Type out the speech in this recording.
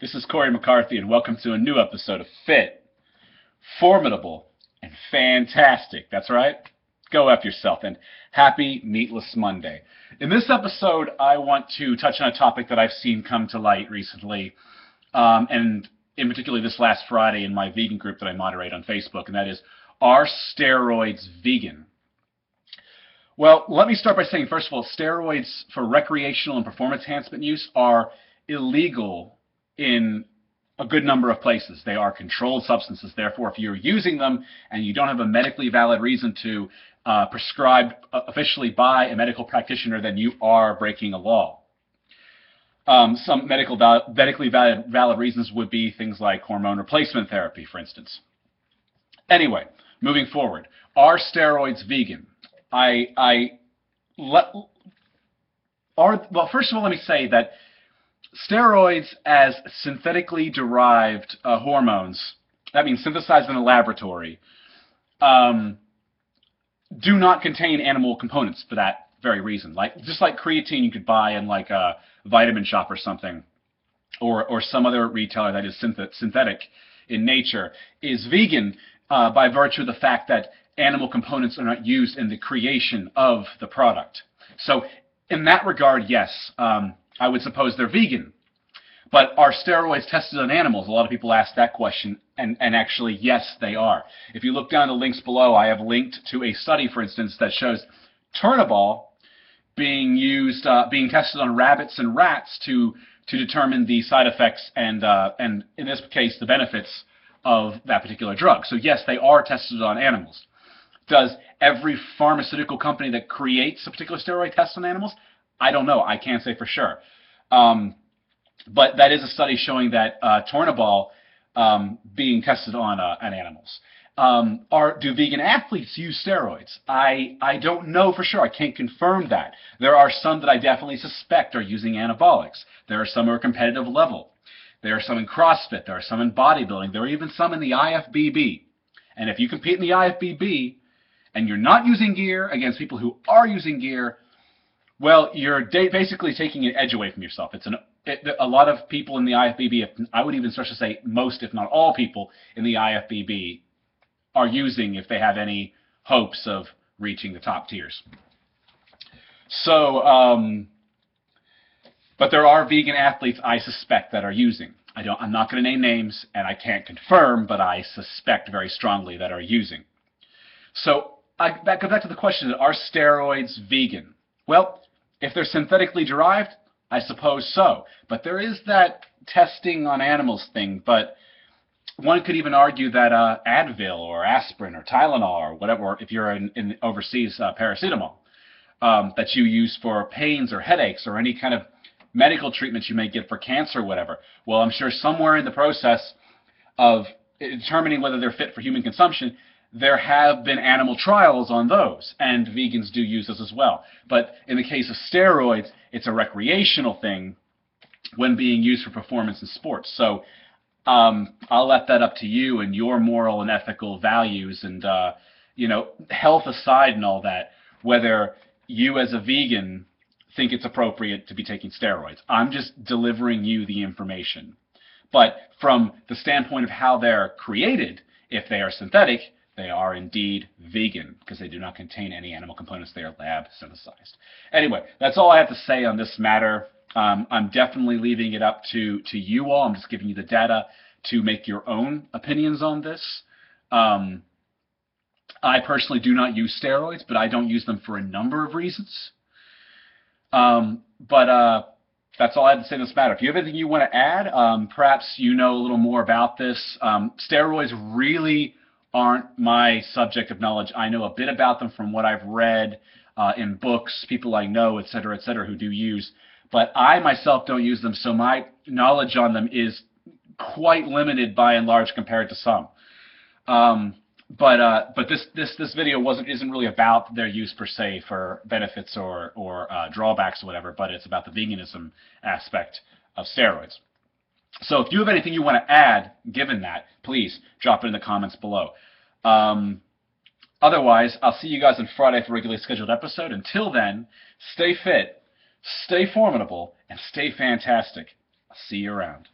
This is Corey McCarthy, and welcome to a new episode of Fit, Formidable, and Fantastic. That's right. Go F yourself, and happy Meatless Monday. In this episode, I want to touch on a topic that I've seen come to light recently, and in particular this last Friday in my vegan group that I moderate on Facebook, and that is, are steroids vegan? Well, let me start by saying, first of all, steroids for recreational and performance enhancement use are illegal in a good number of places. They are controlled substances. Therefore, if you're using them and you don't have a medically valid reason to prescribed officially by a medical practitioner, then you are breaking a law. Some medically valid reasons would be things like hormone replacement therapy, for instance. Anyway, moving forward, are steroids vegan? Well, first of all, let me say that steroids as synthetically derived hormones, that means synthesized in a laboratory, do not contain animal components for that very reason. Just like creatine you could buy in like a vitamin shop or something, or some other retailer that is synthetic in nature, is vegan by virtue of the fact that animal components are not used in the creation of the product. So in that regard, yes, I would suppose they're vegan. But are steroids tested on animals? A lot of people ask that question, and actually, yes, they are. If you look down the links below, I have linked to a study, for instance, that shows Turnabol being tested on rabbits and rats to determine the side effects and in this case, the benefits of that particular drug. So yes, they are tested on animals. Does every pharmaceutical company that creates a particular steroid test on animals? I don't know. I can't say for sure. But that is a study showing that Turnabol being tested on animals. Do vegan athletes use steroids? I don't know for sure. I can't confirm that. There are some that I definitely suspect are using anabolics. There are some who are competitive level. There are some in CrossFit. There are some in bodybuilding. There are even some in the IFBB. And if you compete in the IFBB and you're not using gear against people who are using gear, well, you're basically taking an edge away from yourself. A lot of people in the IFBB, I would even start to say most, if not all people in the IFBB are using if they have any hopes of reaching the top tiers. So, but there are vegan athletes I suspect that are using. I'm not going to name names, and I can't confirm, but I suspect very strongly that are using. So that goes back to the question, are steroids vegan? Well, if they're synthetically derived, I suppose so. But there is that testing on animals thing. But one could even argue that Advil or aspirin or Tylenol or whatever, if you're in overseas, paracetamol, that you use for pains or headaches or any kind of medical treatments you may get for cancer or whatever. Well, I'm sure somewhere in the process of determining whether they're fit for human consumption, there have been animal trials on those, and vegans do use those as well. But in the case of steroids, it's a recreational thing when being used for performance in sports. So I'll let that up to you and your moral and ethical values and, health aside and all that, whether you as a vegan think it's appropriate to be taking steroids. I'm just delivering you the information. But from the standpoint of how they're created, if they are synthetic, they are indeed vegan because they do not contain any animal components. They are lab synthesized. Anyway, that's all I have to say on this matter. I'm definitely leaving it up to you all. I'm just giving you the data to make your own opinions on this. I personally do not use steroids, but I don't use them for a number of reasons. That's all I have to say on this matter. If you have anything you want to add, perhaps you know a little more about this. Steroids really aren't my subject of knowledge. I know a bit about them from what I've read in books, people I know, et cetera, who do use. But I myself don't use them, so my knowledge on them is quite limited by and large compared to some. But this video isn't really about their use per se for benefits or drawbacks or whatever, but it's about the veganism aspect of steroids. So if you have anything you want to add, given that, please drop it in the comments below. Otherwise, I'll see you guys on Friday for a regularly scheduled episode. Until then, stay fit, stay formidable, and stay fantastic. I'll see you around.